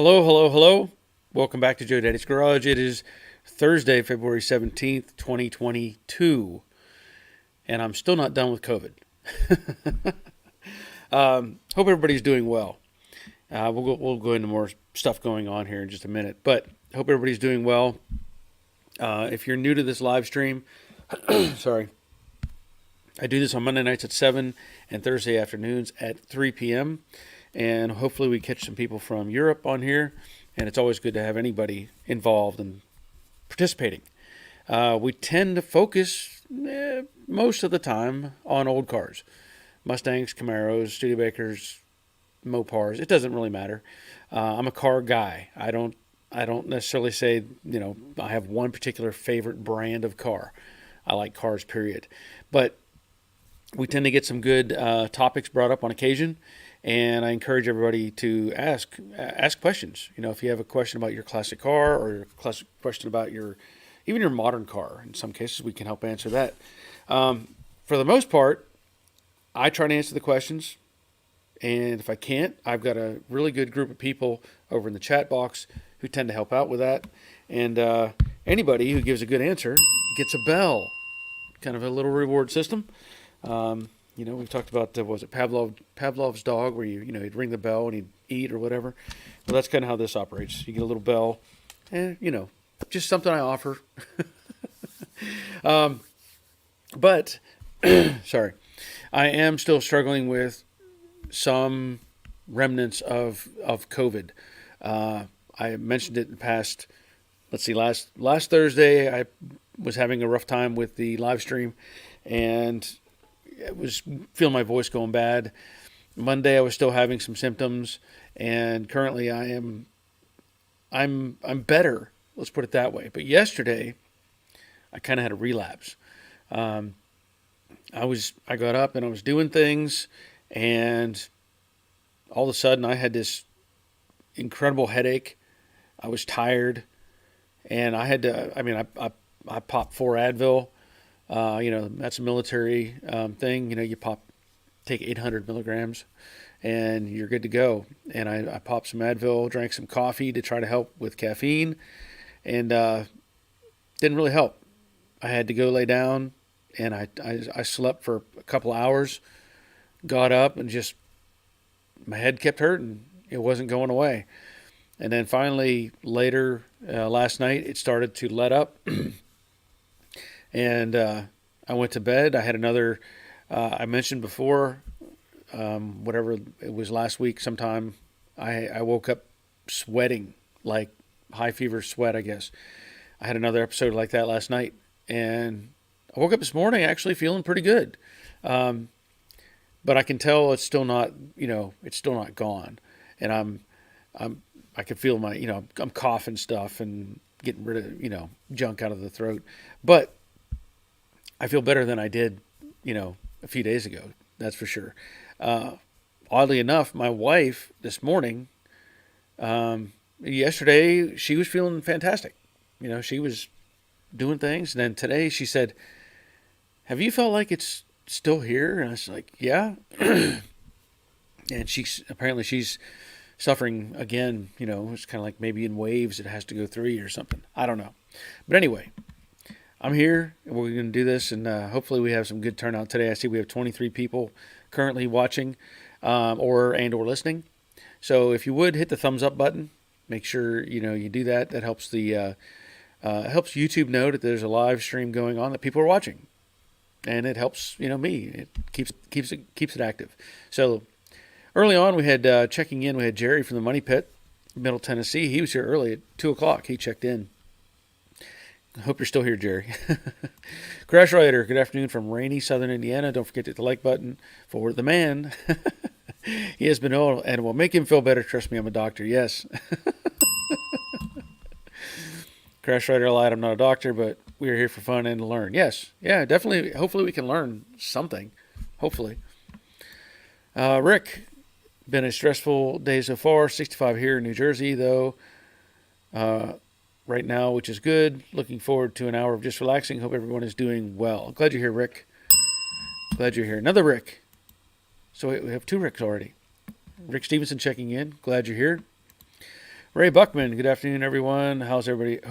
Hello, hello, hello. Welcome back to Joe Daddy's Garage. It is Thursday, February 17th, 2022, and I'm still not done with COVID. Hope everybody's doing well. We'll go into more stuff going on here in just a minute, but hope everybody's doing well. If you're new to this live stream, sorry, I do this on Monday nights at 7 and Thursday afternoons at 3 p.m., and hopefully we catch some people from Europe on here, and it's always good to have anybody involved and participating. We tend to focus most of the time on old cars. Mustangs, Camaros, Studebakers, Mopars. It doesn't really matter. I'm a car guy. I don't necessarily say, I have one particular favorite brand of car. I like cars, period. But we tend to get some good topics brought up on occasion, and I encourage everybody to ask questions. If you have a question about your classic car or a question about even your modern car, in some cases we can help answer that. For the most part, I try to answer the questions, and if I can't, I've got a really good group of people over in the chat box who tend to help out with that. And anybody who gives a good answer gets a bell, kind of a little reward system. We've talked about, was it Pavlov's dog, where he'd ring the bell and he'd eat or whatever. Well, that's kind of how this operates. You get a little bell, and just something I offer. But sorry, I am still struggling with some remnants of COVID. I mentioned it in the past. Let's see, last Thursday I was having a rough time with the live stream, and I was feeling my voice going bad. Monday I was still having some symptoms, and currently I'm better. Let's put it that way. But yesterday I kind of had a relapse. I got up and I was doing things, and all of a sudden I had this incredible headache. I was tired, and I had to. I popped 4 Advil. That's a military thing. You take 800 milligrams, and you're good to go. And I popped some Advil, drank some coffee to try to help with caffeine, and didn't really help. I had to go lay down, and I slept for a couple hours, got up, and just my head kept hurting. It wasn't going away. And then finally, later last night, it started to let up. And I went to bed. I had another, I mentioned before, whatever it was last week sometime, I woke up sweating, like high fever sweat, I guess. I had another episode like that last night. And I woke up this morning actually feeling pretty good. But I can tell it's still not, it's still not gone. And I can feel I'm coughing stuff and getting rid of, junk out of the throat. But I feel better than I did, a few days ago. That's for sure. Oddly enough, my wife this morning, yesterday, she was feeling fantastic. She was doing things. And then today she said, "Have you felt like it's still here?" And I was like, "Yeah." And she's suffering again. It's kind of like maybe in waves it has to go through you or something. I don't know. But anyway, I'm here, and we're going to do this, and hopefully we have some good turnout today. I see we have 23 people currently watching or listening. So if you would, hit the thumbs up button. Make sure you do that. That helps helps YouTube know that there's a live stream going on, that people are watching, and it helps me. It keeps it active. So early on, we had checking in. We had Jerry from the Money Pit, Middle Tennessee. He was here early at 2:00. He checked in. I hope you're still here, Jerry. Crash Rider, good afternoon from rainy southern Indiana. Don't forget to hit the like button for the man. He has been ill, and will make him feel better. Trust me, I'm a doctor. Yes. Crash Rider lied, I'm not a doctor, but we are here for fun and to learn. Yes. Yeah, definitely. Hopefully we can learn something. Hopefully. Rick, been a stressful day so far. 65 here in New Jersey, though. Right now, which is good. Looking forward to an hour of just relaxing. Hope everyone is doing well. Glad you're here, Rick. Glad you're here. Another Rick. So we have 2 Ricks already. Rick Stevenson checking in. Glad you're here. Ray Buckman, good afternoon, everyone. How's everybody?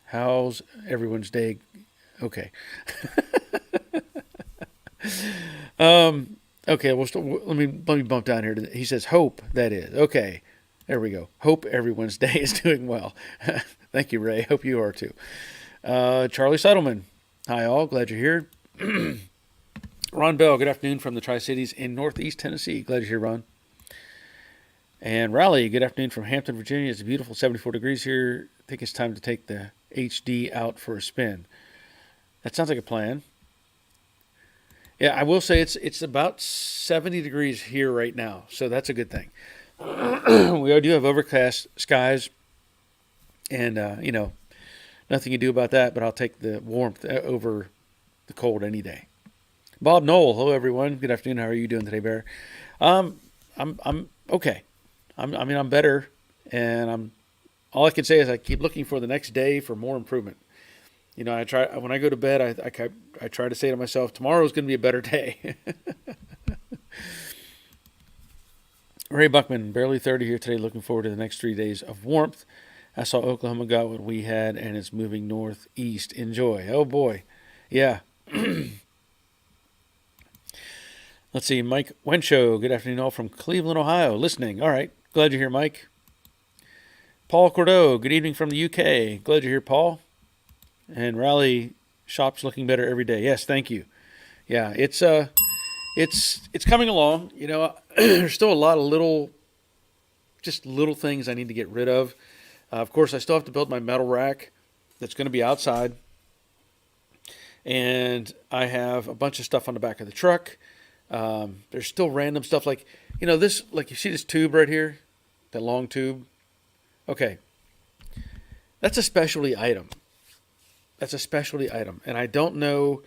How's everyone's day? Okay. Okay. Let me bump down here. He says hope. That is okay. There we go. Hope everyone's day is doing well. Thank you, Ray. Hope you are too. Charlie Settleman. Hi, all. Glad you're here. Ron Bell. Good afternoon from the Tri-Cities in Northeast Tennessee. Glad you're here, Ron. And Raleigh, good afternoon from Hampton, Virginia. It's a beautiful 74 degrees here. I think it's time to take the HD out for a spin. That sounds like a plan. Yeah, I will say it's about 70 degrees here right now, so that's a good thing. We do have overcast skies, and nothing you do about that. But I'll take the warmth over the cold any day. Bob Knoll, hello everyone. Good afternoon. How are you doing today, Bear? I'm okay. I'm better, and all I can say is I keep looking for the next day for more improvement. I try when I go to bed. I try to say to myself, tomorrow's going to be a better day. Ray Buckman, barely 30 here today. Looking forward to the next 3 days of warmth. I saw Oklahoma got what we had, and it's moving northeast. Enjoy. Oh boy, yeah. Let's see, Mike Wenshow. Good afternoon, all from Cleveland, Ohio. Listening. All right. Glad you're here, Mike. Paul Cordeau, good evening from the UK. Glad you're here, Paul. And Raleigh, shop's looking better every day. Yes, thank you. Yeah, it's coming along. There's still a lot of little things I need to get rid of. Of course, I still have to build my metal rack that's going to be outside. And I have a bunch of stuff on the back of the truck. There's still random stuff like this, like you see this tube right here, that long tube. Okay. That's a specialty item. And I don't know,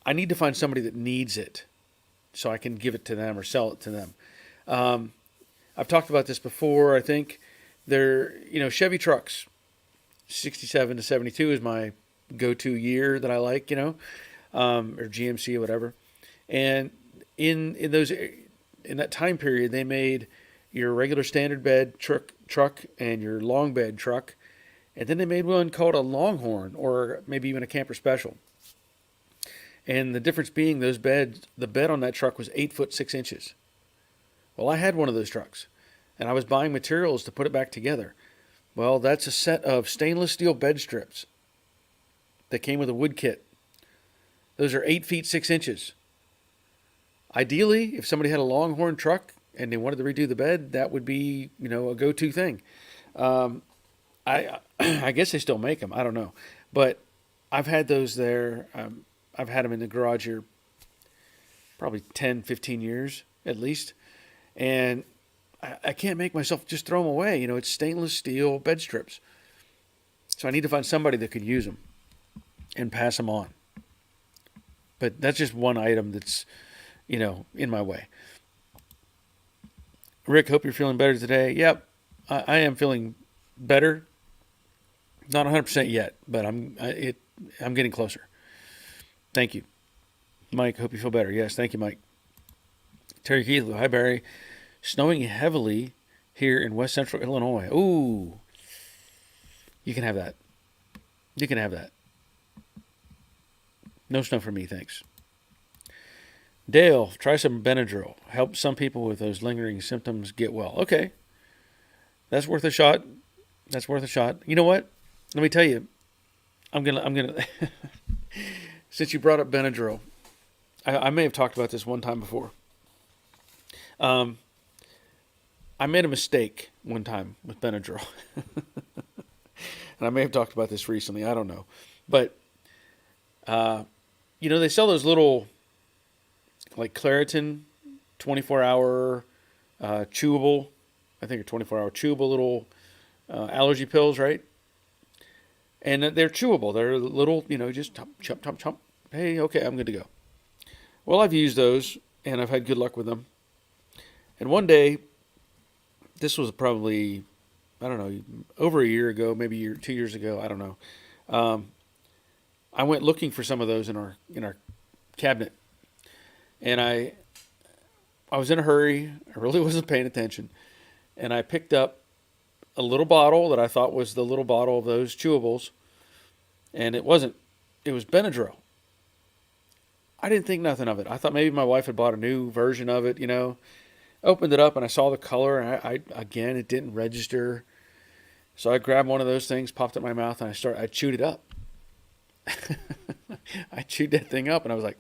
I need to find somebody that needs it so I can give it to them or sell it to them. I've talked about this before. I think Chevy trucks, 67 to 72 is my go-to year that I like, or GMC or whatever. And in that time period, they made your regular standard bed truck and your long bed truck, and then they made one called a Longhorn or maybe even a Camper Special. And the difference being the bed on that truck was 8 foot 6 inches. Well, I had one of those trucks, and I was buying materials to put it back together. Well, that's a set of stainless steel bed strips that came with a wood kit. Those are 8 feet 6 inches. Ideally, if somebody had a Longhorn truck and they wanted to redo the bed, that would be, a go-to thing. I guess they still make them. I don't know. But I've had those there. I've had them in the garage here probably 10, 15 years at least. And I can't make myself just throw them away. It's stainless steel bed strips. So I need to find somebody that could use them and pass them on. But that's just one item that's, in my way. Rick, hope you're feeling better today. Yep, I am feeling better. Not 100% yet, but I'm getting closer. Thank you. Mike, hope you feel better. Yes, thank you, Mike. Terry Keith, hi, Barry. Snowing heavily here in west central Illinois. Ooh, you can have that. You can have that. No snow for me, thanks. Dale, try some Benadryl. Help some people with those lingering symptoms get well. Okay. That's worth a shot. You know what? Let me tell you. I'm gonna since you brought up Benadryl, I may have talked about this one time before. I made a mistake one time with Benadryl. And I may have talked about this recently. I don't know. But, they sell those little, like Claritin 24-hour chewable, I think, 24-hour chewable little allergy pills, right? And they're chewable. They're little, just chomp, chomp, chomp. Hey, okay, I'm good to go. Well, I've used those, and I've had good luck with them. And one day, this was probably, I don't know, over a year ago, maybe 2 years ago, I don't know. I went looking for some of those in our cabinet, and I was in a hurry. I really wasn't paying attention, and I picked up a little bottle that I thought was the little bottle of those chewables, and it wasn't. It was Benadryl. I didn't think nothing of it. I thought maybe my wife had bought a new version of it, Opened it up and I saw the color, and I again, it didn't register. So I grabbed one of those things, popped it in my mouth, and I chewed it up. I chewed that thing up, and I was like,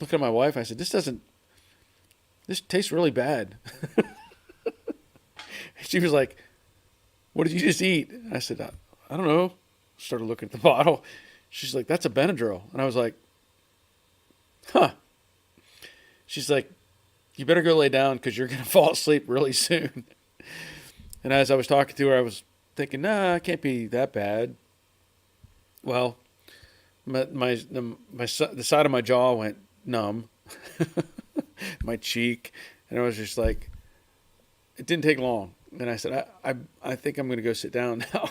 looking at my wife, I said, this tastes really bad. She was like, what did you just eat? I said, I don't know. Started looking at the bottle. She's like, that's a Benadryl. And I was like, huh. She's like, you better go lay down because you're going to fall asleep really soon. And as I was talking to her, I was thinking, nah, it can't be that bad. Well, the side of my jaw went numb, my cheek, and I was just like, it didn't take long. And I said, I think I'm going to go sit down now.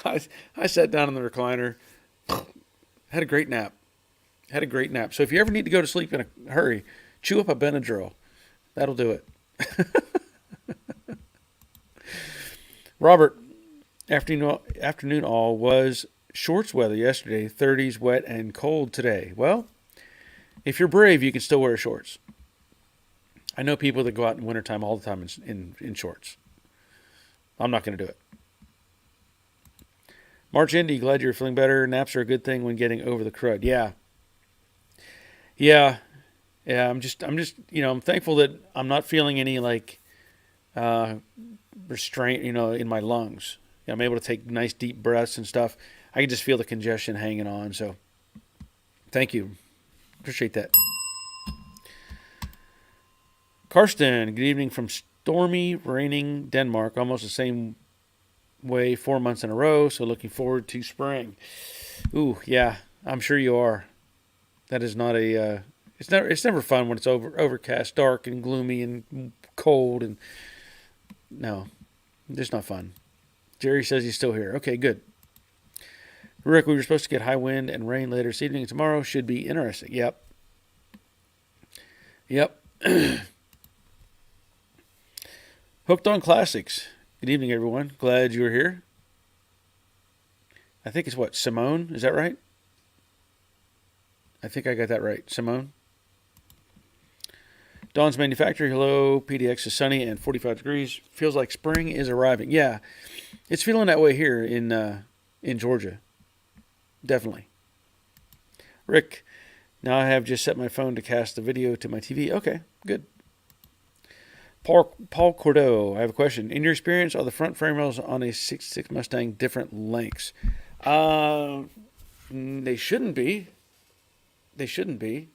I sat down in the recliner, had a great nap. So if you ever need to go to sleep in a hurry, chew up a Benadryl. That'll do it. Robert, afternoon all was shorts weather yesterday, 30s, wet and cold today. Well, if you're brave, you can still wear shorts. I know people that go out in wintertime all the time in shorts. I'm not going to do it. March Indy, glad you're feeling better. Naps are a good thing when getting over the crud. Yeah. I'm just, I'm thankful that I'm not feeling any restraint, in my lungs. I'm able to take nice deep breaths and stuff. I can just feel the congestion hanging on. So thank you. Appreciate that. Karsten, good evening from stormy, raining Denmark. Almost the same way 4 months in a row. So looking forward to spring. Ooh, yeah, I'm sure you are. That is not it's never fun when it's overcast, dark and gloomy and cold, and no, it's not fun. Jerry says he's still here. Okay, good. Rick, we were supposed to get high wind and rain later this evening. Tomorrow should be interesting. Yep. Hooked on Classics. Good evening, everyone. Glad you're here. I think it's Simone? Is that right? I think I got that right. Simone? Dawn's Manufacturer. Hello. PDX is sunny and 45 degrees. Feels like spring is arriving. Yeah, it's feeling that way here in Georgia. Definitely. Rick, now I have just set my phone to cast the video to my TV. Okay, good. Paul Cordeau, I have a question. In your experience, are the front frame rails on a 66 Mustang different lengths? They shouldn't be. They should be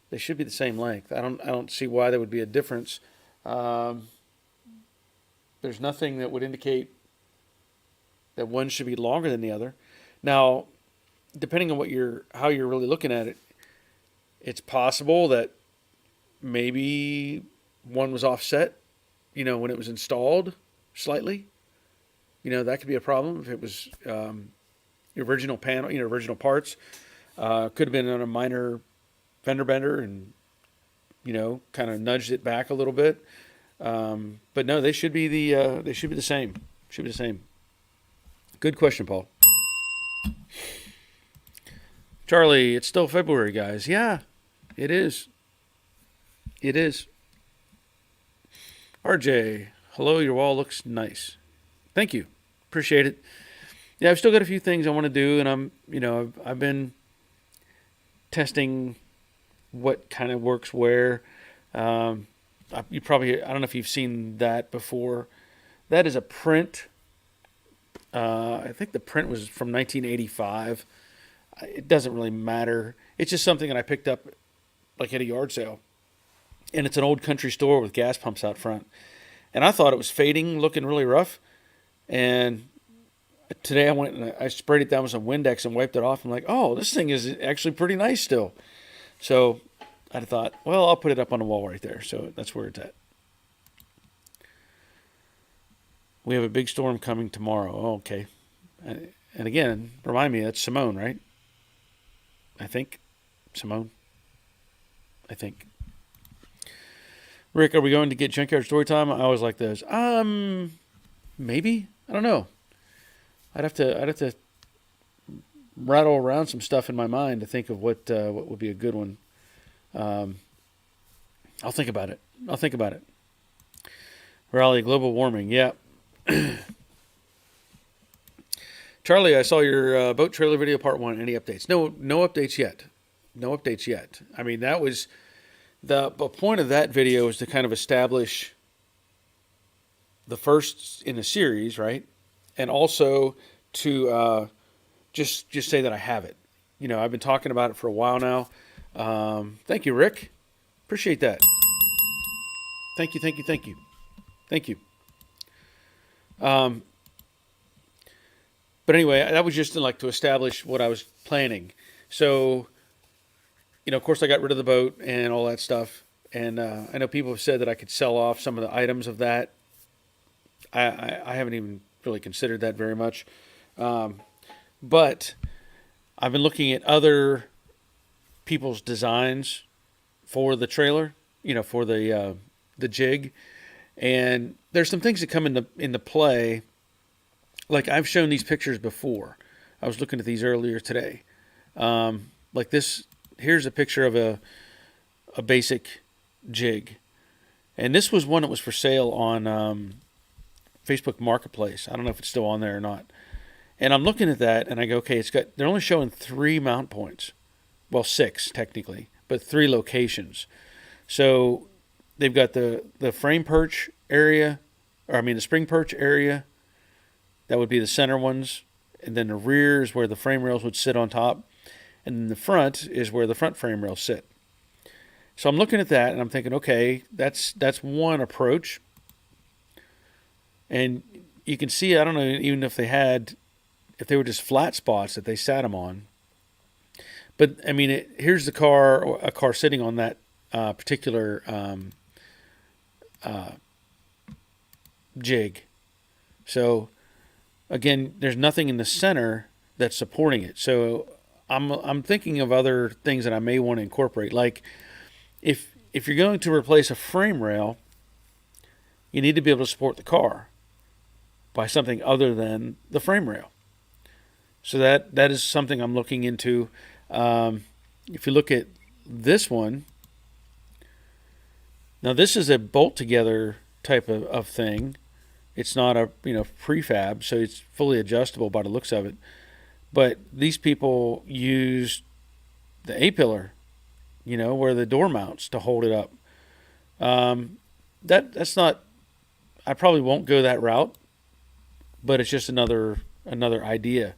the same length. I don't see why there would be a difference. There's nothing that would indicate that one should be longer than the other. Now, depending on how you're really looking at it, it's possible that maybe one was offset, when it was installed slightly. That could be a problem if it was the original panel, original parts. Could have been on a minor fender bender and, kind of nudged it back a little bit. But no, they should be the same. Should be the same. Good question, Paul. Charlie, it's still February, guys. Yeah, it is. It is. RJ, hello, your wall looks nice. Thank you. Appreciate it. Yeah, I've still got a few things I want to do, and I've been testing what kind of works where. I don't know if you've seen that before. That is a print. I think the print was from 1985. It doesn't really matter. It's just something that I picked up at a yard sale. And it's an old country store with gas pumps out front. And I thought it was fading, looking really rough. And today I went and I sprayed it down with some Windex and wiped it off. I'm like, oh, this thing is actually pretty nice still. So I thought, well, I'll put it up on the wall right there. So that's where it's at. We have a big storm coming tomorrow. Oh, okay. And again, remind me, that's Simone, right? I think. Simone. I think. Rick, are we going to get Junkyard Story Time? I always like those. Maybe. I don't know. I'd have to rattle around some stuff in my mind to think of what would be a good one. Um, I'll think about it. I'll think about it. Raleigh, global warming. Yeah. Charlie, I saw your boat trailer video part 1. Any updates? No updates yet. No updates yet. I mean, that was the point of that video is to kind of establish the first in the series, right? And also to just say that I have it. You know, I've been talking about it for a while now. Thank you, Rick. Appreciate that. Thank you, thank you, thank you. Thank you. But anyway, that was just like to establish what I was planning. So, you know, of course, I got rid of the boat and all that stuff. And I know people have said that I could sell off some of the items of that. I haven't even really considered that very much. But I've been looking at other people's designs for the trailer, you know, for the jig. And there's some things that come into play. Like I've shown these pictures before. I was looking at these earlier today. Like this, here's a picture of a basic jig. And this was one that was for sale on Facebook Marketplace. I don't know if it's still on there or not. And I'm looking at that and I go, okay, they're only showing 3 mount points. Well, 6 technically, but 3 locations. So they've got the frame perch area, the spring perch area. That would be the center ones. And then the rear is where the frame rails would sit on top. And then the front is where the front frame rails sit. So I'm looking at that and I'm thinking, okay, that's one approach. And you can see, I don't know even if they were just flat spots that they sat them on. But I mean, here's a car sitting on that particular jig. So again, there's nothing in the center that's supporting it. So I'm thinking of other things that I may want to incorporate. Like if you're going to replace a frame rail, you need to be able to support the car by something other than the frame rail. So that is something I'm looking into. If you look at this one, now this is a bolt together type of thing. It's not a prefab, so it's fully adjustable by the looks of it. But these people use the A-pillar, where the door mounts to hold it up. That's not. I probably won't go that route, but it's just another idea.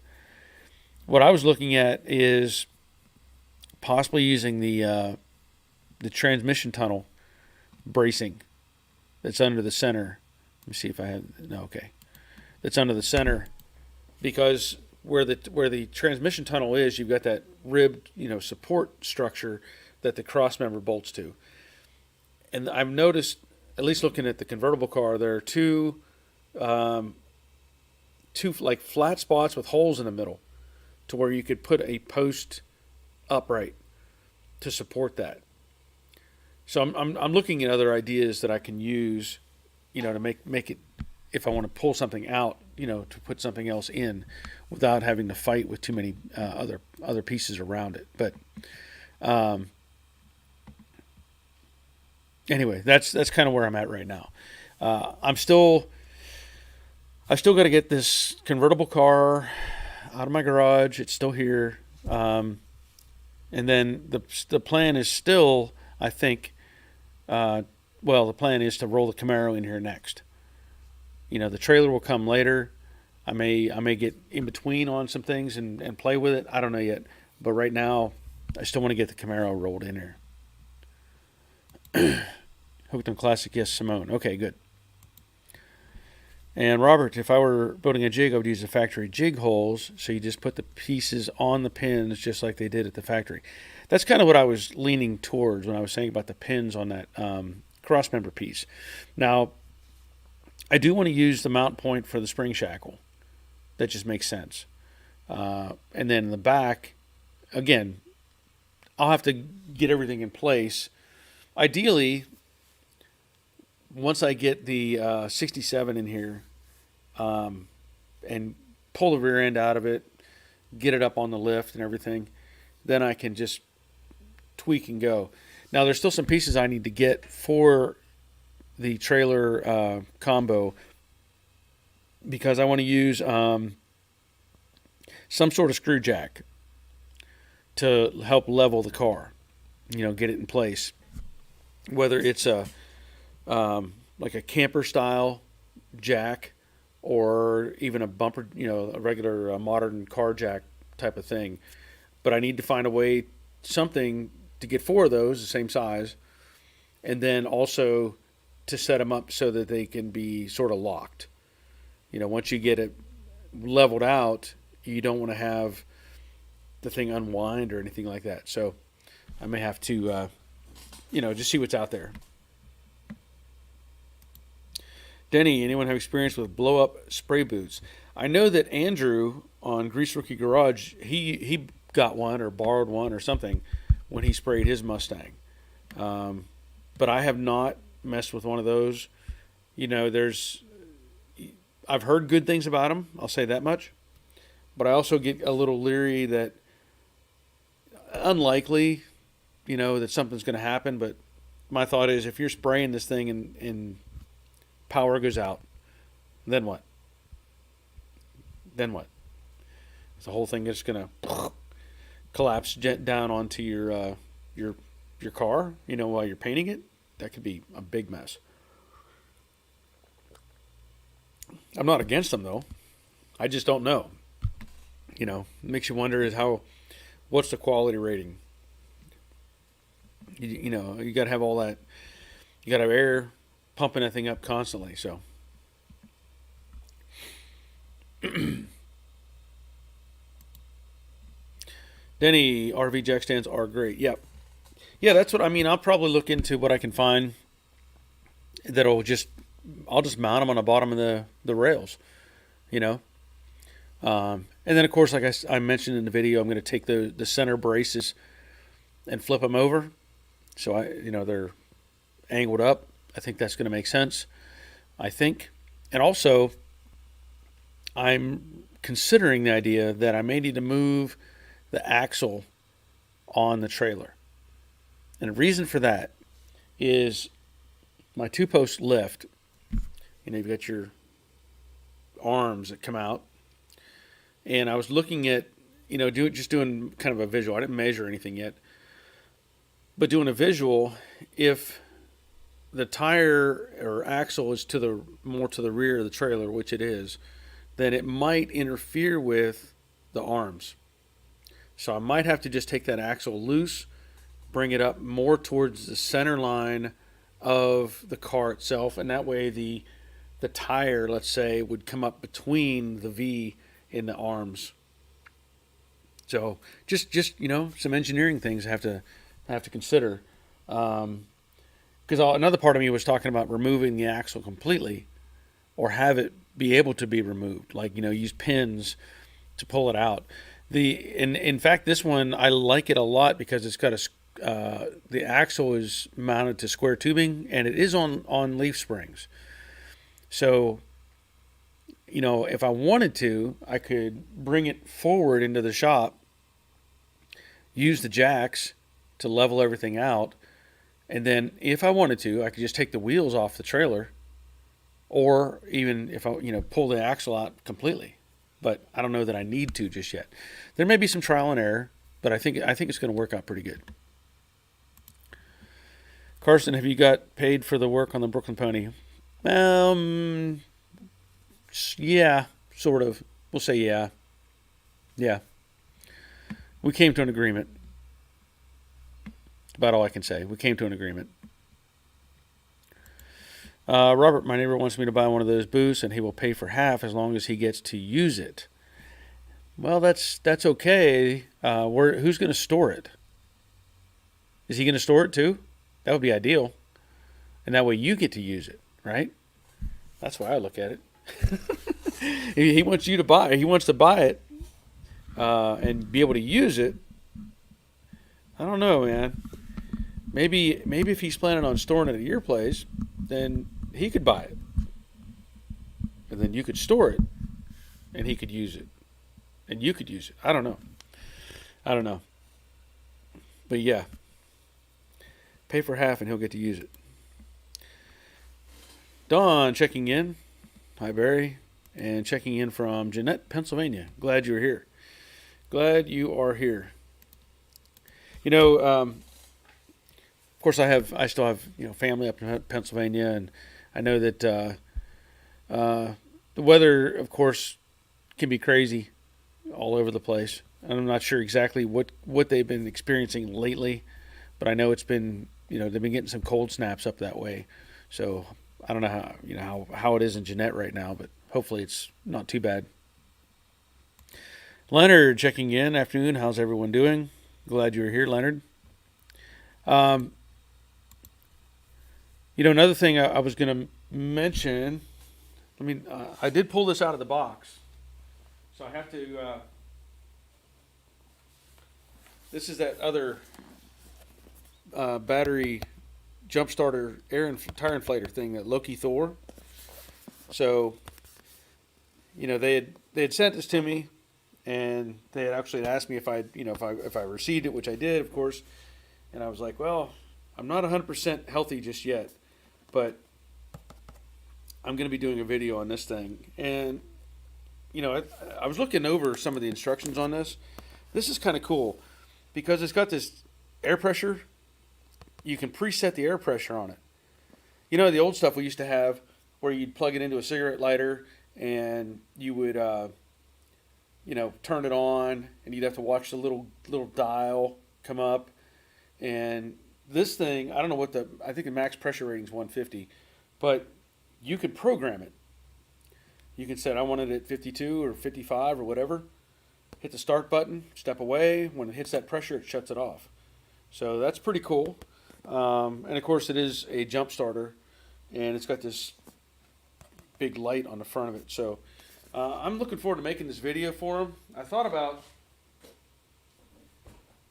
What I was looking at is possibly using the transmission tunnel bracing that's under the center. Let me see if I have okay. That's under the center, because where the transmission tunnel is, you've got that ribbed support structure that the cross member bolts to. And I've noticed, at least looking at the convertible car, there are two like flat spots with holes in the middle, to where you could put a post upright to support that. So I'm looking at other ideas that I can use, to make it, if I want to pull something out, to put something else in, without having to fight with too many other pieces around it. But anyway, that's kind of where I'm at right now. I've still got to get this convertible car out of my garage. It's still here. And then the plan is still, I think, the plan is to roll the Camaro in here next. The trailer will come later. I may get in between on some things and play with it. I don't know yet. But right now, I still want to get the Camaro rolled in here. Hooked on Classic, yes, Simone. Okay, good. And Robert, if I were building a jig, I would use the factory jig holes. So you just put the pieces on the pins just like they did at the factory. That's kind of what I was leaning towards when I was saying about the pins on that cross member piece. Now, I do want to use the mount point for the spring shackle. That just makes sense. And then in the back, again, I'll have to get everything in place. Ideally, once I get the 67 in here, and pull the rear end out of it, get it up on the lift and everything, then I can just tweak and go. Now, there's still some pieces I need to get for the trailer combo, because I want to use some sort of screw jack to help level the car, get it in place. Whether it's like a camper style jack, or even a bumper, a regular modern car jack type of thing. But I need to find a way, something to get 4 of those, the same size, and then also to set them up so that they can be sort of locked. Once you get it leveled out, you don't want to have the thing unwind or anything like that. So I may have to, just see what's out there. Denny, anyone have experience with blow-up spray boots? I know that Andrew on Grease Rookie Garage, he got one or borrowed one or something when he sprayed his Mustang. But I have not messed with one of those. I've heard good things about them, I'll say that much. But I also get a little leery that unlikely, that something's going to happen. But my thought is, if you're spraying this thing and power goes out, then what? Is the whole thing just going to collapse down onto your car, while you're painting it? That could be a big mess. I'm not against them, though. I just don't know. It makes you wonder what's the quality rating? You got to have all that. You got to have air pumping that thing up constantly. So, Denny, RV jack stands are great. Yep. Yeah, that's what I mean. I'll probably look into what I can find I'll just mount them on the bottom of the rails, and then of course, like I mentioned in the video, I'm going to take the center braces and flip them over, so they're angled up. I think that's going to make sense. And also, I'm considering the idea that I may need to move the axle on the trailer. And the reason for that is my 2-post lift. You've got your arms that come out. And I was looking at, doing kind of a visual. I didn't measure anything yet. But doing a visual, if the tire or axle is more to the rear of the trailer, which it is, then it might interfere with the arms. So I might have to just take that axle loose, bring it up more towards the center line of the car itself, and that way the tire, let's say, would come up between the V in the arms. So just some engineering things I have to consider. Because another part of me was talking about removing the axle completely, or have it be able to be removed, like use pins to pull it out. In fact, this one I like it a lot because it's got the axle is mounted to square tubing, and it is on leaf springs. So, if I wanted to, I could bring it forward into the shop, use the jacks to level everything out, and then if I wanted to, I could just take the wheels off the trailer, or even if I pull the axle out completely. But I don't know that I need to just yet. There may be some trial and error, but I think it's going to work out pretty good. Carson, have you got paid for the work on the Brooklyn Pony? Yeah, sort of. We'll say yeah. Yeah. We came to an agreement. About all I can say. We came to an agreement. Robert, my neighbor wants me to buy one of those booths, and he will pay for half as long as he gets to use it. Well, that's okay. Who's going to store it? Is he going to store it too? That would be ideal. And that way you get to use it, right? That's why I look at it. He wants you to buy it. He wants to buy it and be able to use it. I don't know, man. Maybe if he's planning on storing it at your place, then he could buy it, and then you could store it, and he could use it, and you could use it. I don't know. I don't know. But yeah, pay for half, and he'll get to use it. Dawn checking in. Hi, Barry. And checking in from Jeanette, Pennsylvania. Glad you're here. Glad you are here. You know, of course, I still have family up in Pennsylvania, and I know that the weather, of course, can be crazy all over the place. I'm not sure exactly what they've been experiencing lately, but I know it's been they've been getting some cold snaps up that way. So I don't know how it is in Jeanette right now, but hopefully it's not too bad. Leonard checking in. Afternoon. How's everyone doing? Glad you're here, Leonard. Another thing I was going to mention. I did pull this out of the box, so I have to. This is that other battery jump starter tire inflator thing, that Loki Thor. So, they had sent this to me, and they had actually asked me if I received it, which I did, of course. And I was like, well, I'm not 100% healthy just yet, but I'm going to be doing a video on this thing. And I was looking over some of the instructions on this. This is kind of cool because it's got this air pressure. You can preset the air pressure on it. The old stuff we used to have where you'd plug it into a cigarette lighter and you would, turn it on, and you'd have to watch the little dial come up. And this thing, I don't know I think the max pressure rating is 150, but you could program it. You can set, I want it at 52 or 55 or whatever. Hit the start button, step away. When it hits that pressure, it shuts it off. So that's pretty cool. And of course, it is a jump starter, and it's got this big light on the front of it. So I'm looking forward to making this video for them. I thought about,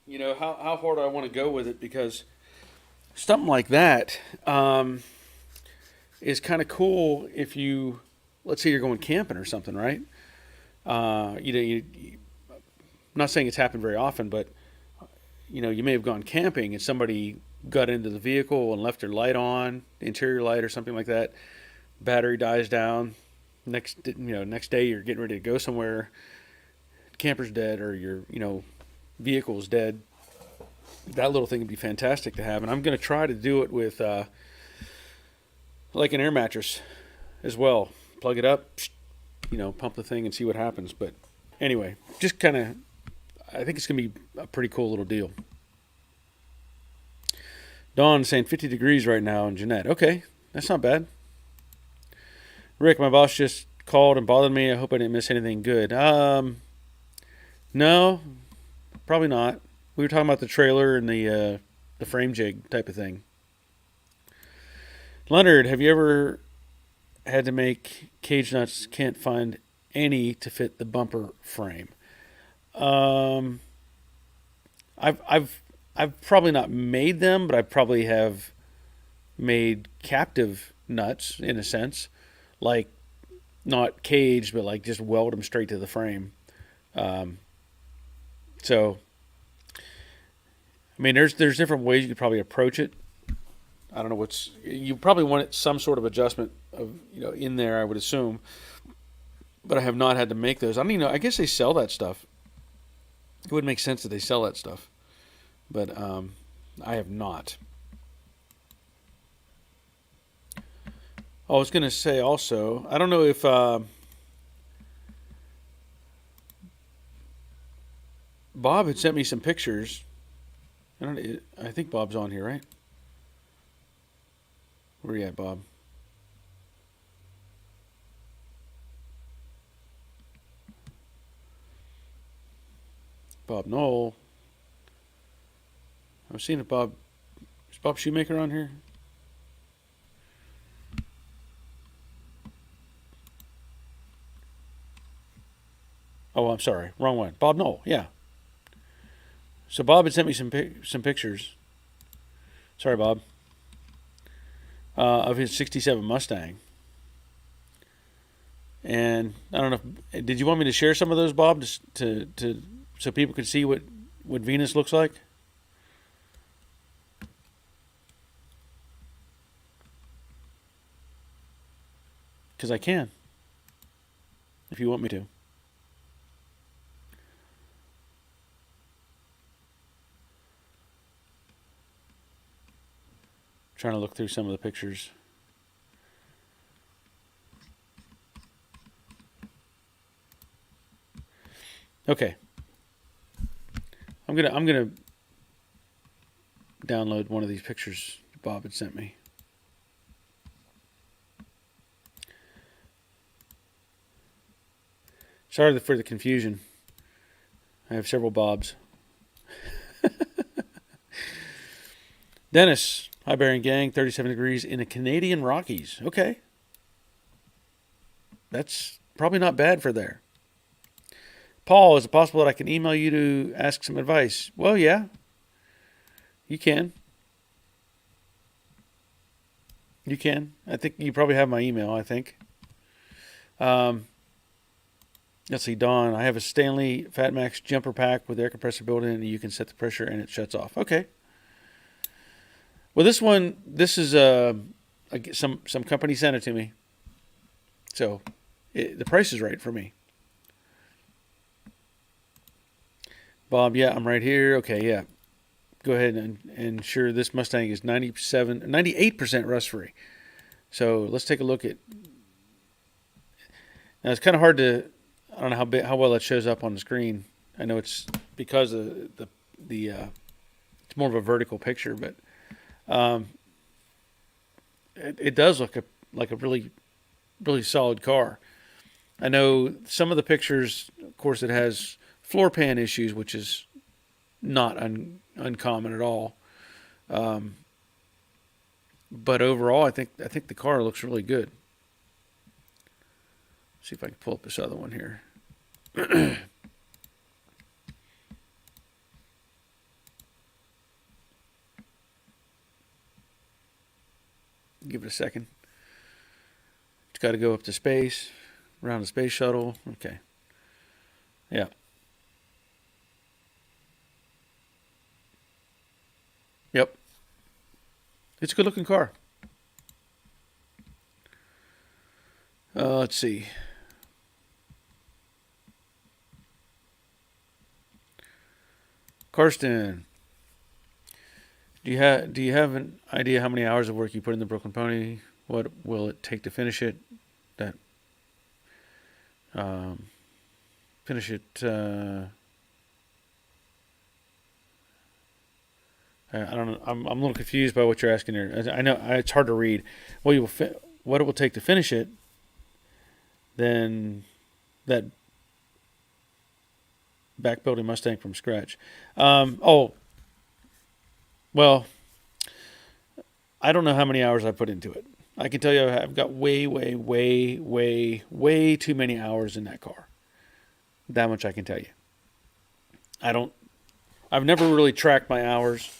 how hard I want to go with it, because something like that is kind of cool if let's say you're going camping or something, right? I'm not saying it's happened very often, but you may have gone camping and somebody got into the vehicle and left their light on, the interior light or something like that. Battery dies down. Next day you're getting ready to go somewhere. Camper's dead, or your vehicle's dead. That little thing would be fantastic to have, and I'm going to try to do it with like an air mattress as well. Plug it up, pump the thing and see what happens. But anyway, just kind of, I think it's going to be a pretty cool little deal. Dawn saying 50 degrees right now in Jeanette. Okay, that's not bad. Rick, my boss just called and bothered me. I hope I didn't miss anything good. No, probably not. We were talking about the trailer and the frame jig type of thing. Leonard, have you ever had to make cage nuts? Can't find any to fit the bumper frame. I've probably not made them, but I probably have made captive nuts in a sense, like not caged, but like just weld them straight to the frame. So, there's different ways you could probably approach it. I don't know you probably want some sort of adjustment of, in there, I would assume, but I have not had to make those. I don't even know. I guess they sell that stuff. It would make sense that they sell that stuff, but I have not. I was going to say also, I don't know if Bob had sent me some pictures. I think Bob's on here, right? Where are you at, Bob? Bob Knoll. I'm seeing if is Bob Shoemaker on here? Oh, I'm sorry. Wrong one. Bob Knoll, yeah. So Bob had sent me some pictures. Sorry, Bob. of his '67 Mustang. And I don't know. Did you want me to share some of those, Bob, to so people could see what Venus looks like? Because I can, if you want me to. Trying to look through some of the pictures. Okay. I'm gonna download one of these pictures Bob had sent me. Sorry for the confusion. I have several Bobs. Dennis, hi Barry and gang, 37 degrees in the Canadian Rockies. Okay. That's probably not bad for there. Paul, is it possible that I can email you to ask some advice? Well, yeah. You can. You can. I think you probably have my email, I think. Let's see, Dawn. I have a Stanley Fatmax jumper pack with air compressor built in, and you can set the pressure and it shuts off. Okay. Well, this is some company sent it to me, so the price is right for me. Bob, yeah, I'm right here. Okay, yeah. Go ahead and ensure this Mustang is 98% rust free. So let's take a look at. Now it's kind of hard to. I don't know how well that shows up on the screen. I know it's because of the it's more of a vertical picture, but it does look like a really solid car. I know some of the pictures, of course, it has floor pan issues, which is not uncommon at all. But overall, I think the car looks really good. See if I can pull up this other one here. Give it a second. It's got to go up to space, around the space shuttle. Okay. Yeah. Yep. It's a good looking car. Let's see. Karsten, do you have an idea how many hours of work you put in the Brooklyn Pony? What will it take to finish it? Finish it. I don't know. I'm a little confused by what you're asking here. I know it's hard to read. Well, what it will take to finish it. Then that back building Mustang from scratch. Well, I don't know how many hours I put into it. I can tell you I've got way too many hours in that car. That much I can tell you. I've never really tracked my hours.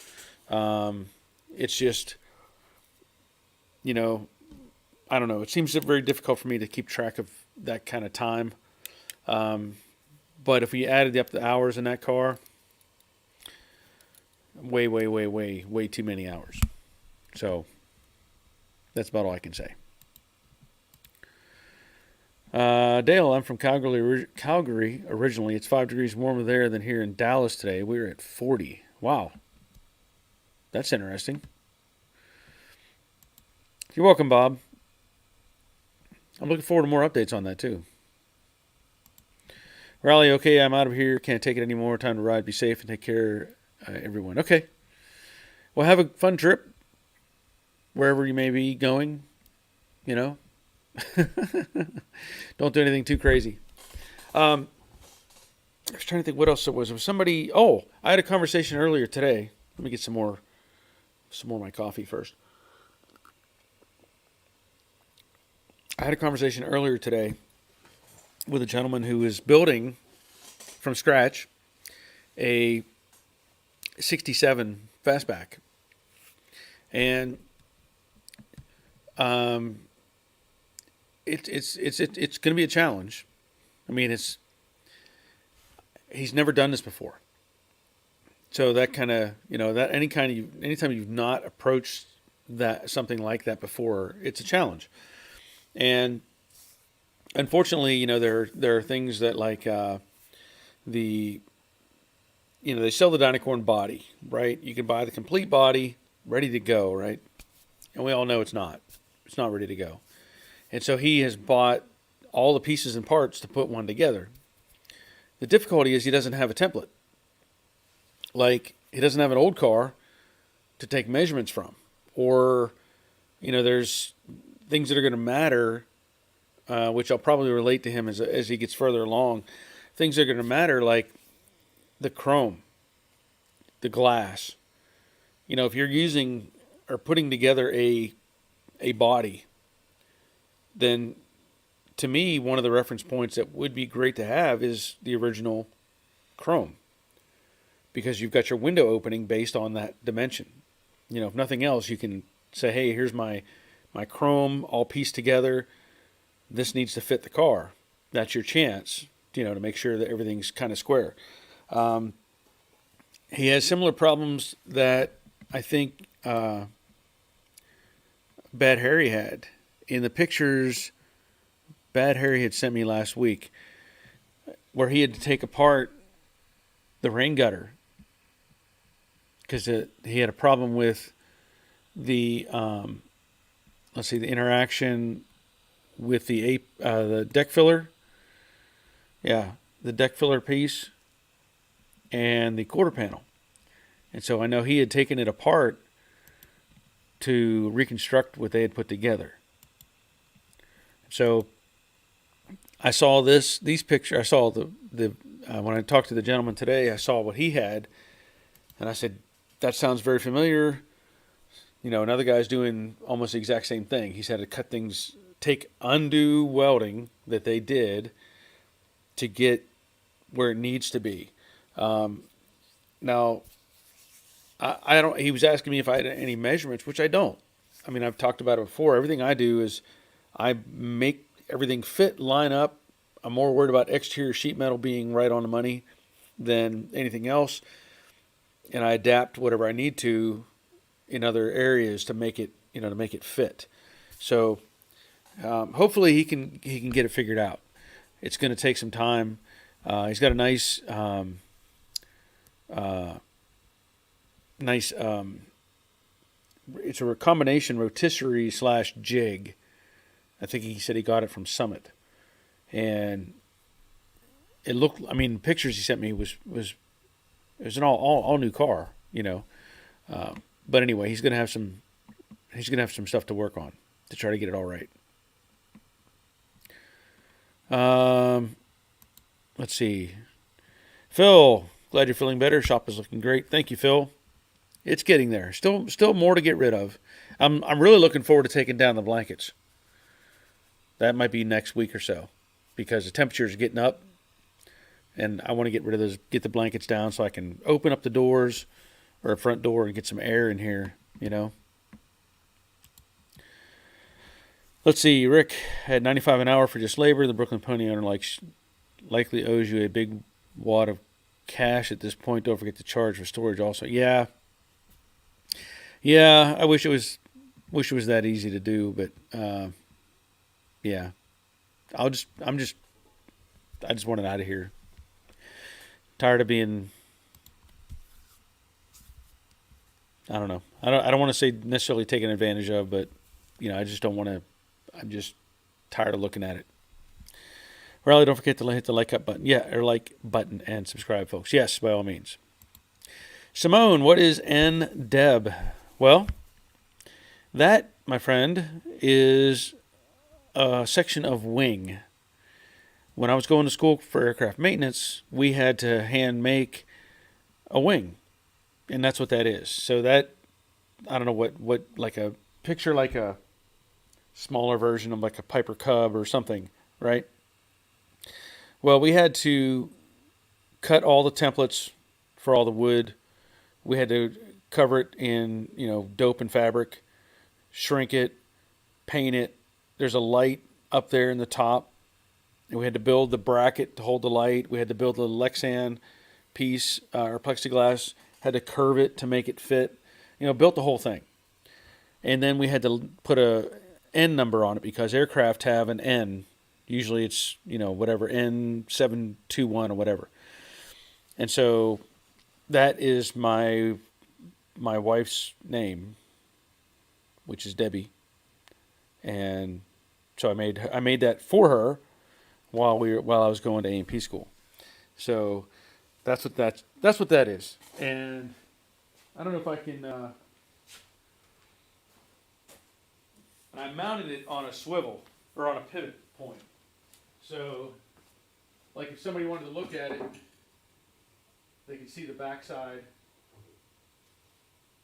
It's just, I don't know. It seems very difficult for me to keep track of that kind of time. But if we added up the hours in that car, way too many hours. So that's about all I can say. Dale, I'm from Calgary originally. It's 5 degrees warmer there than here in Dallas today. We're at 40. Wow. That's interesting. You're welcome, Bob. I'm looking forward to more updates on that, too. Raleigh, okay, I'm out of here. Can't take it anymore. Time to ride. Be safe and take care, everyone. Okay. Well, have a fun trip wherever you may be going. Don't do anything too crazy. I was trying to think what else it was. It was somebody. Oh, I had a conversation earlier today. Let me get some more of my coffee first. I had a conversation earlier today with a gentleman who is building from scratch a 67 fastback. And um, it's going to be a challenge. I mean, he's never done this before, so that kind of that anytime you've not approached that something like that before, it's a challenge. And unfortunately, there are things that like the they sell the Dynacorn body, right? You can buy the complete body ready to go, right? And we all know it's not. It's not ready to go. And so he has bought all the pieces and parts to put one together. The difficulty is he doesn't have a template. Like, he doesn't have an old car to take measurements from. Or, there's things that are going to matter, which I'll probably relate to him as he gets further along. Things that are going to matter, like the chrome, the glass. If you're using or putting together a body, then to me, one of the reference points that would be great to have is the original chrome, because you've got your window opening based on that dimension. If nothing else, you can say, hey, here's my chrome all pieced together. This needs to fit the car. That's your chance, to make sure that everything's kind of square. He has similar problems that I think Bad Harry had. In the pictures Bad Harry had sent me last week, where he had to take apart the rain gutter because he had a problem with the the interaction with the deck filler. Yeah, the deck filler piece and the quarter panel. And so I know he had taken it apart to reconstruct what they had put together. So I saw these pictures. I saw when I talked to the gentleman today, I saw what he had, and I said, that sounds very familiar. Another guy's doing almost the exact same thing. He's had to cut things, take undue welding that they did to get where it needs to be. Now, I don't. He was asking me if I had any measurements, which I don't. I mean, I've talked about it before. Everything I do is I make everything fit, line up. I'm more worried about exterior sheet metal being right on the money than anything else, and I adapt whatever I need to in other areas to make it fit. So hopefully he can get it figured out. It's going to take some time. He's got a nice it's a combination rotisserie / jig. I think he said he got it from Summit, and it looked. I mean, pictures he sent me was an all new car, But anyway, he's gonna have some stuff to work on to try to get it all right. Let's see, Phil. Glad you're feeling better. Shop is looking great. Thank you, Phil. It's getting there. Still more to get rid of. I'm really looking forward to taking down the blankets. That might be next week or so, because the temperatures are getting up, and I want to get rid of those, get the blankets down so I can open up the doors or a front door and get some air in here, Let's see. Rick had $95 an hour for just labor. The Brooklyn Pony owner likely owes you a big wad of cash at this point. Don't forget to charge for storage also. Yeah. I wish it was that easy to do, but yeah. I just want it out of here. Tired of being, I don't know. I don't want to say necessarily taken advantage of, but I just don't want to. I'm just tired of looking at it. Riley, don't forget to hit the like up button. Yeah, or like button and subscribe, folks. Yes, by all means. Simone, what is NDEB? Well, that, my friend, is a section of wing. When I was going to school for aircraft maintenance, we had to hand make a wing, and that's what that is. So that, I don't know what like a picture, like a smaller version of like a Piper Cub or something, right? Well, we had to cut all the templates for all the wood. We had to cover it in, dope and fabric, shrink it, paint it. There's a light up there in the top, and we had to build the bracket to hold the light. We had to build the Lexan piece or plexiglass. Had to curve it to make it fit. Built the whole thing, and then we had to put a N number on it because aircraft have an N. Usually it's whatever N721 or whatever, and so that is my wife's name, which is Debbie, and so I made that for her while I was going to A&P school. So that's what that is. And I don't know if I can. I mounted it on a swivel or on a pivot point. So, like if somebody wanted to look at it, they could see the backside,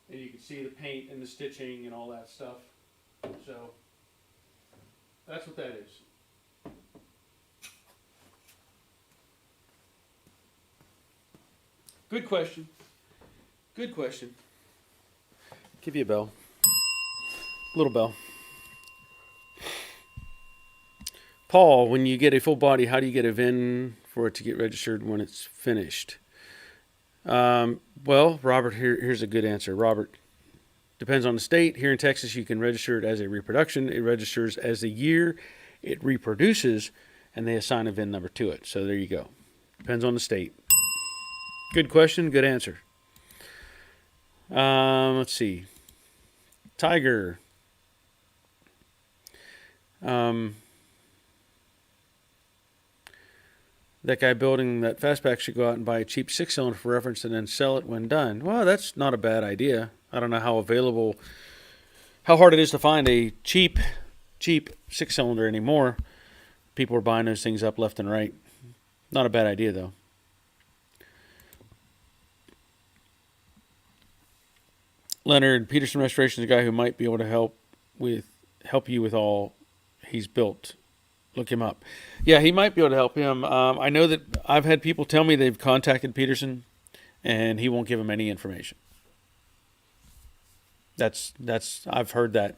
and you can see the paint and the stitching and all that stuff. So that's what that is. Good question. Good question. Give you a bell. Little bell. Paul, when you get a full body, how do you get a VIN for it to get registered when it's finished? Well, Robert, here's a good answer. Robert, depends on the state. Here in Texas, you can register it as a reproduction. It registers as the year it reproduces, and they assign a VIN number to it. So there you go. Depends on the state. Good question, good answer. Let's see. Tiger. That guy building that fastback should go out and buy a cheap 6-cylinder for reference and then sell it when done. Well, that's not a bad idea. I don't know how hard it is to find a cheap 6-cylinder anymore. People are buying those things up left and right. Not a bad idea, though. Leonard, Peterson Restoration is a guy who might be able to help you with all he's built. Look him up. Yeah, he might be able to help him. I know that I've had people tell me they've contacted Peterson, and he won't give them any information. I've heard that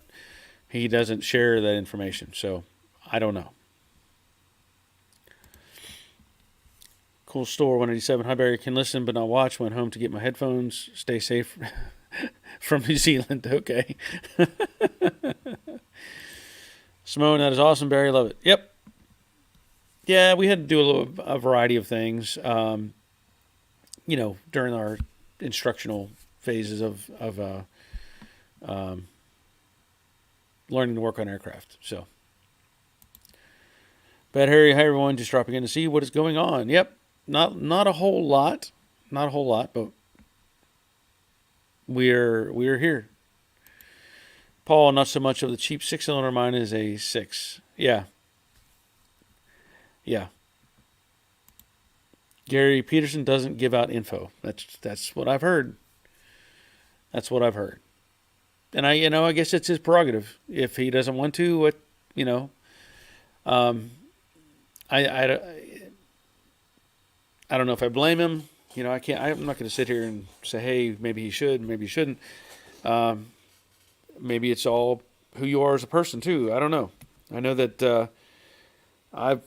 he doesn't share that information, so I don't know. Cool store 187. Hi Barry, can listen but not watch. Went home to get my headphones. Stay safe from New Zealand. Okay. Simone, that is awesome, Barry. Love it. Yep. Yeah, we had to do a variety of things, during our instructional phases of learning to work on aircraft. So, Bad Harry, hi everyone. Just dropping in to see what is going on. Yep. Not a whole lot. Not a whole lot, but we're here. Paul, not so much of the cheap 6-cylinder. Mine is a 6. Yeah. Gary, Peterson doesn't give out info. That's what I've heard. That's what I've heard. And I guess it's his prerogative. If he doesn't want to, I don't know if I blame him. I'm not going to sit here and say, hey, maybe he should, maybe he shouldn't. Maybe it's all who you are as a person too. I don't know. I know that I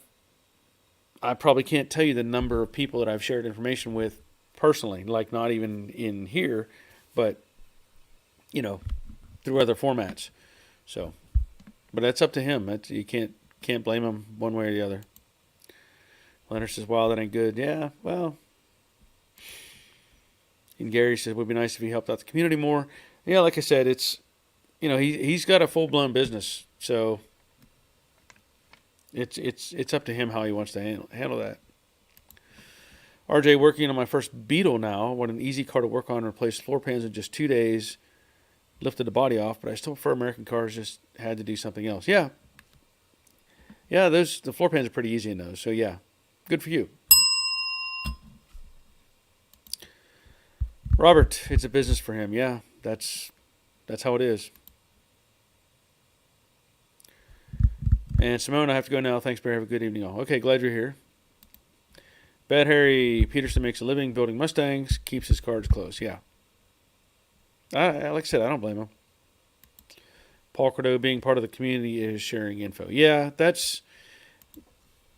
probably can't tell you the number of people that I've shared information with personally, like not even in here, but through other formats. So, but that's up to him. You can't blame him one way or the other. Leonard says, "Wow, that ain't good." Yeah, well. And Gary says, "It would be nice if he helped out the community more." Yeah, like I said, it's he's got a full-blown business, so it's up to him how he wants to handle that. RJ, working on my first Beetle now. What an easy car to work on and replace floor pans in just 2 days. Lifted the body off, but I still prefer American cars. Just had to do something else. Yeah, the floor pans are pretty easy in those. So yeah, good for you. Robert, it's a business for him. Yeah, that's how it is. And Simone, I have to go now. Thanks, Barry. Have a good evening, all. Okay, glad you're here. Bad Harry, Peterson makes a living building Mustangs, keeps his cards close. Yeah. Like I said, I don't blame him. Paul Cordeaux, being part of the community is sharing info. Yeah, that's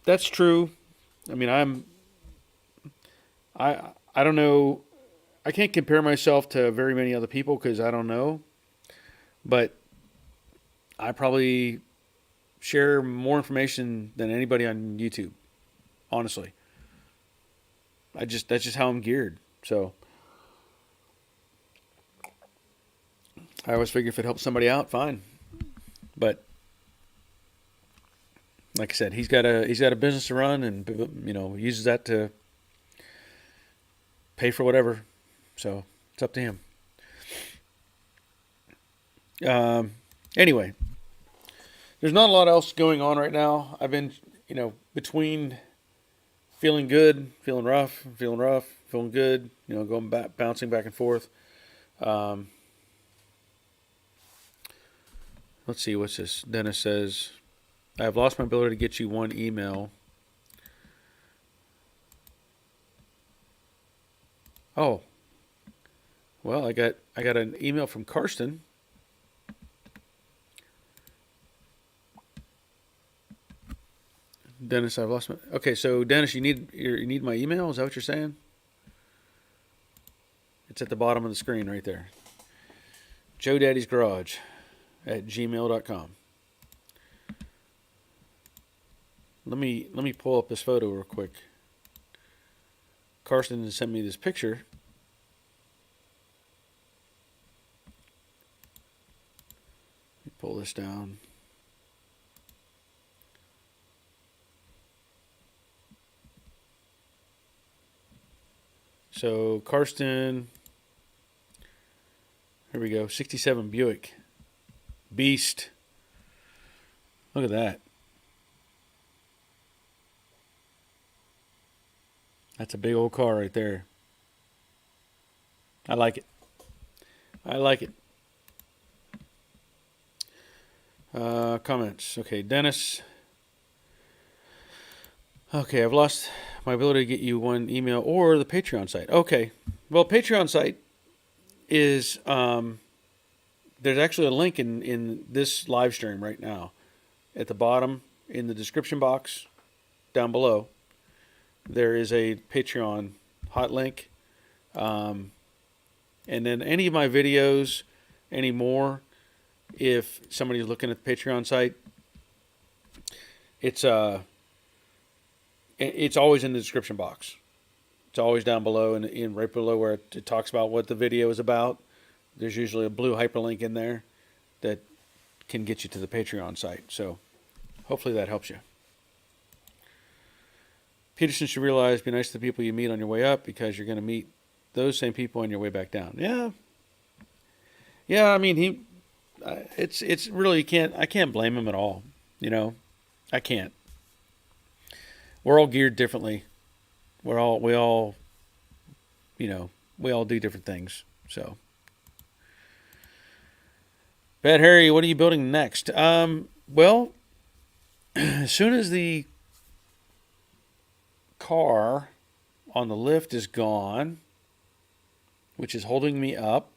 true. I mean, I don't know. I can't compare myself to very many other people because I don't know, but I probably share more information than anybody on YouTube. Honestly, that's just how I'm geared. So I always figure if it helps somebody out, fine. But like I said, he's got a business to run, and uses that to pay for whatever. So it's up to him. Um, anyway, there's not a lot else going on right now. I've been, between feeling good, feeling rough, feeling good, going back, bouncing back and forth. Um, let's see, what's this? Dennis says, I have lost my ability to get you one email. Oh, well, I got an email from Karsten. Dennis, I've lost my. Okay, so Dennis, you need my email. Is that what you're saying? It's at the bottom of the screen right there. Joe Daddy's Garage at gmail.com. Let me pull up this photo real quick. Karsten sent me this picture. Let me pull this down. So Karsten, here we go, 67 Buick. Beast. Look at that. That's a big old car right there. I like it. I like it. Comments. Okay, Dennis. Okay, I've lost my ability to get you one email or the Patreon site. Okay. Well, Patreon site is there's actually a link in this live stream right now. At the bottom in the description box down below, there is a Patreon hot link. And then any of my videos anymore, if somebody's looking at the Patreon site, it's always in the description box. It's always down below and right below where it talks about what the video is about. There's usually a blue hyperlink in there that can get you to the Patreon site. So hopefully that helps you. Peterson should realize, be nice to the people you meet on your way up because you're going to meet those same people on your way back down. Yeah. Yeah, I mean, it's really, I can't blame him at all. I can't. We're all geared differently. We all do different things. So, Bad Harry, what are you building next? Well, as soon as the car on the lift is gone, which is holding me up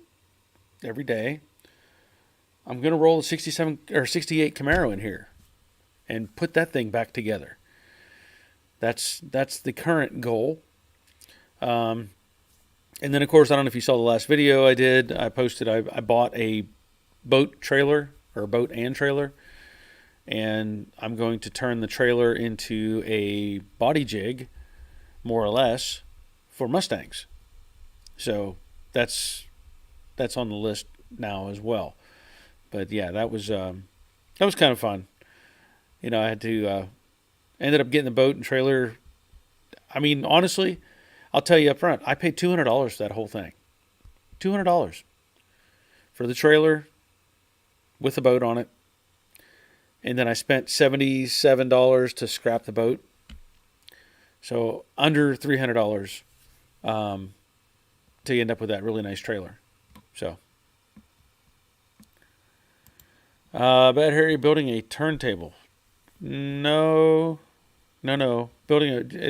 every day, I'm going to roll a 67 or 68 Camaro in here and put that thing back together. That's the current goal. And then, of course, I don't know if you saw the last video I did. I posted, I bought a boat trailer, or a boat and trailer, and I'm going to turn the trailer into a body jig, more or less, for Mustangs. So that's on the list now as well. But yeah, that was kind of fun. I had to ended up getting the boat and trailer. I mean, honestly, I'll tell you up front, I paid $200 for that whole thing. $200 for the trailer with the boat on it. And then I spent $77 to scrap the boat. So under $300 to end up with that really nice trailer. So, Bad Harry building a turntable. No. It'll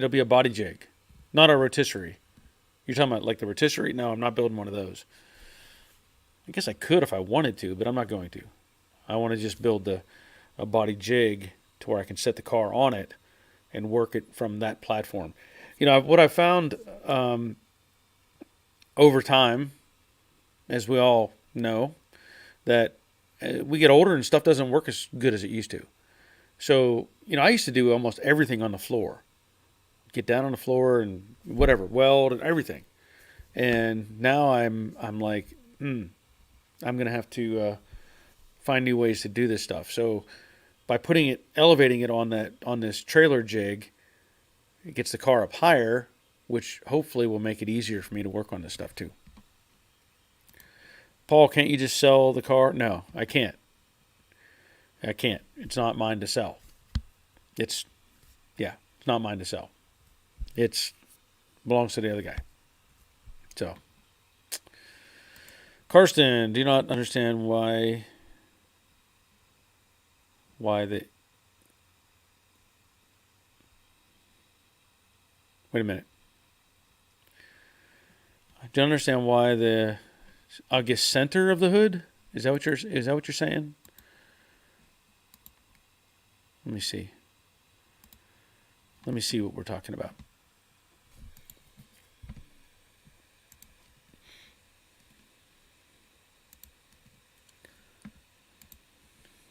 be a body jig, not a rotisserie. You're talking about like the rotisserie? No, I'm not building one of those. I guess I could if I wanted to, but I'm not going to. I want to just build a body jig to where I can set the car on it and work it from that platform. What I found over time, as we all know, that we get older and stuff doesn't work as good as it used to. So, I used to do almost everything on the floor. Get down on the floor and whatever, weld and everything. And now I'm like, I'm going to have to find new ways to do this stuff. So by elevating it on this trailer jig, it gets the car up higher, which hopefully will make it easier for me to work on this stuff too. Paul, can't you just sell the car? No, I can't. I can't. It's not mine to sell. It's not mine to sell. It belongs to the other guy. So, Karsten, do you not understand why the... Wait a minute. I don't understand why center of the hood? Is that what you're saying? Let me see. Let me see what we're talking about.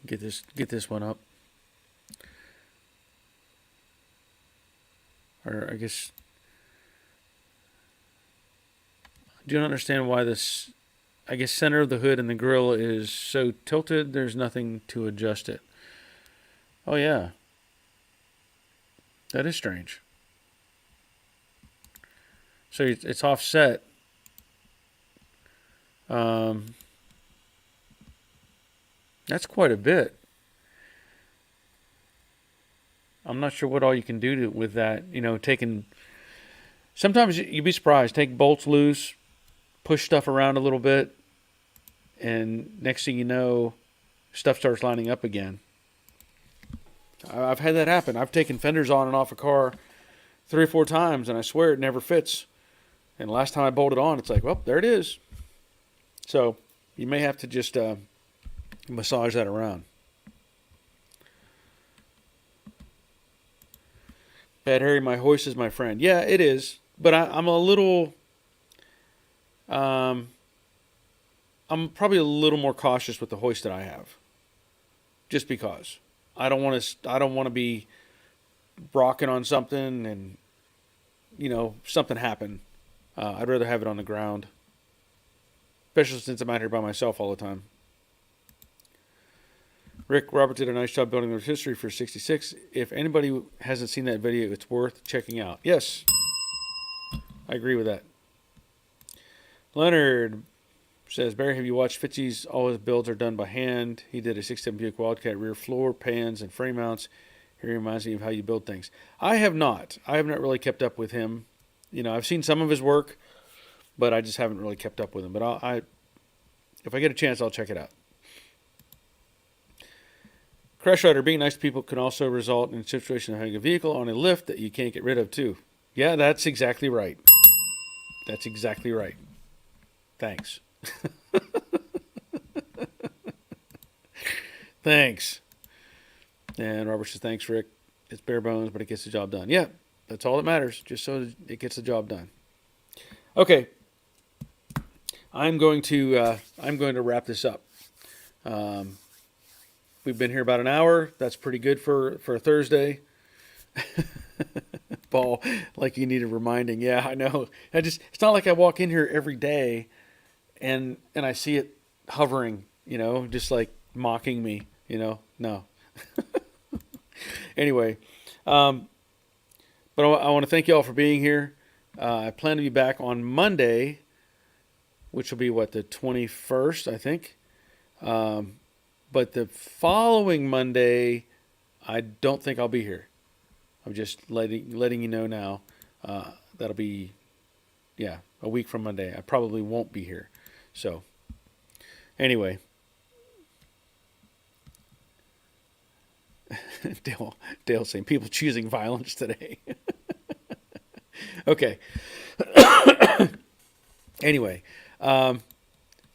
Get this one up. Or I guess, do you understand why this, center of the hood and the grill is so tilted there's nothing to adjust it? Oh yeah. That is strange. So it's offset. That's quite a bit. I'm not sure what all you can do with that. Sometimes you'd be surprised. Take bolts loose, push stuff around a little bit, and next thing you know, stuff starts lining up again. I've had that happen. I've taken fenders on and off a car 3 or 4 times, and I swear it never fits. And the last time I bolted on, it's like, well, there it is. So you may have to just massage that around. Bad Harry, my hoist is my friend. Yeah, it is. But I'm a little... I'm probably a little more cautious with the hoist that I have. Just because. I don't want to be rocking on something and, something happen. I'd rather have it on the ground. Especially since I'm out here by myself all the time. Rick Robert did a nice job building their history for 66. If anybody hasn't seen that video, it's worth checking out. Yes, I agree with that. Leonard says, Barry, have you watched Fitzy's? All his builds are done by hand. He did a 67 Buick Wildcat rear floor, pans, and frame mounts. He reminds me of how you build things. I have not. I have not really kept up with him. I've seen some of his work, but I just haven't really kept up with him. But if I get a chance, I'll check it out. Crash Rider, being nice to people can also result in a situation of having a vehicle on a lift that you can't get rid of too. Yeah, that's exactly right. That's exactly right. Thanks. Thanks. And Robert says, thanks, Rick. It's bare bones, but it gets the job done. Yeah, that's all that matters, just so it gets the job done. Okay. I'm going to wrap this up. We've been here about an hour. That's pretty good for a Thursday. Paul, like you needed reminding. Yeah, I know. It's not like I walk in here every day and I see it hovering, just like mocking me, No. Anyway, but I want to thank you all for being here. I plan to be back on Monday, which will be the 21st, I think. But the following Monday, I don't think I'll be here. I'm just letting you know now. That'll be, a week from Monday. I probably won't be here. So, anyway. Dale saying people choosing violence today. Okay. Anyway,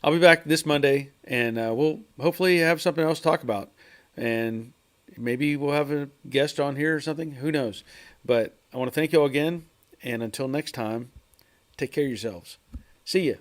I'll be back this Monday, and we'll hopefully have something else to talk about, and maybe we'll have a guest on here or something. Who knows? But I want to thank you all again, and until next time, take care of yourselves. See ya.